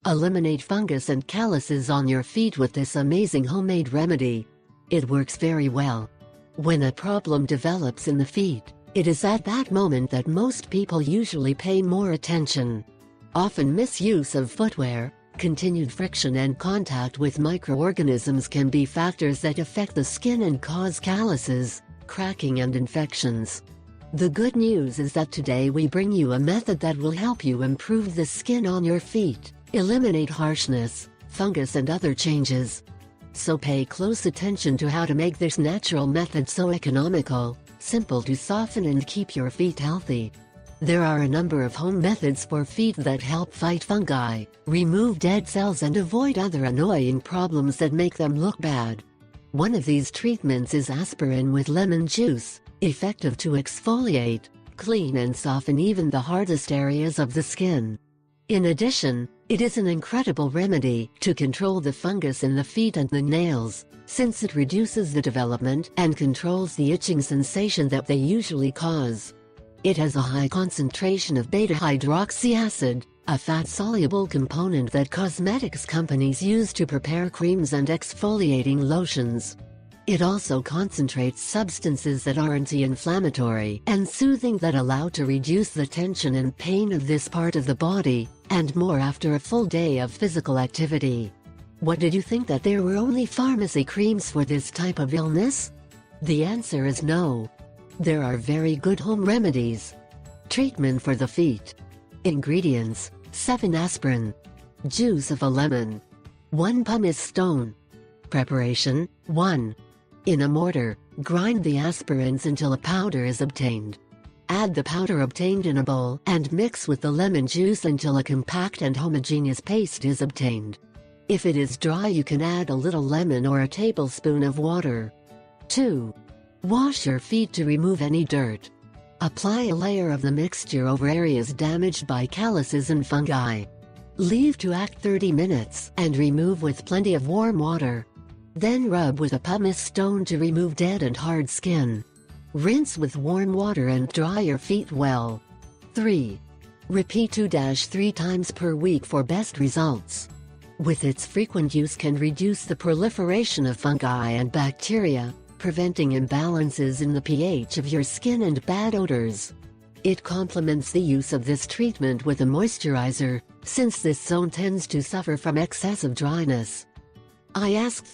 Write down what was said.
Eliminate fungus and calluses on your feet with this amazing homemade remedy. It works very well. When a problem develops in the feet, it is at that moment that most people usually pay more attention. Often misuse of footwear, continued friction and contact with microorganisms can be factors that affect the skin and cause calluses, cracking and infections. The good news is that today we bring you a method that will help you improve the skin on your feet, eliminate harshness, fungus and other changes. So pay close attention to how to make this natural method so economical, simple to soften and keep your feet healthy. There are a number of home methods for feet that help fight fungi, remove dead cells and avoid other annoying problems that make them look bad. One of these treatments is aspirin with lemon juice, effective to exfoliate, clean and soften even the hardest areas of the skin. In addition, it is an incredible remedy to control the fungus in the feet and the nails, since it reduces the development and controls the itching sensation that they usually cause. It has a high concentration of beta-hydroxy acid, a fat-soluble component that cosmetics companies use to prepare creams and exfoliating lotions. It also concentrates substances that are anti-inflammatory and soothing that allow to reduce the tension and pain of this part of the body, and more after a full day of physical activity. What did you think, that there were only pharmacy creams for this type of illness? The answer is no. There are very good home remedies. Treatment for the feet. Ingredients: 7 aspirin, juice of a lemon, 1 pumice stone. Preparation: 1. In a mortar, grind the aspirins until a powder is obtained. Add the powder obtained in a bowl and mix with the lemon juice until a compact and homogeneous paste is obtained. If it is dry, you can add a little lemon or a tablespoon of water. 2. Wash your feet to remove any dirt. Apply a layer of the mixture over areas damaged by calluses and fungi. Leave to act 30 minutes and remove with plenty of warm water. Then rub with a pumice stone to remove dead and hard skin. Rinse with warm water and dry your feet well. 3. Repeat 2-3 times per week for best results. With its frequent use can reduce the proliferation of fungi and bacteria, preventing imbalances in the pH of your skin and bad odors. It complements the use of this treatment with a moisturizer, since this zone tends to suffer from excessive dryness. I asked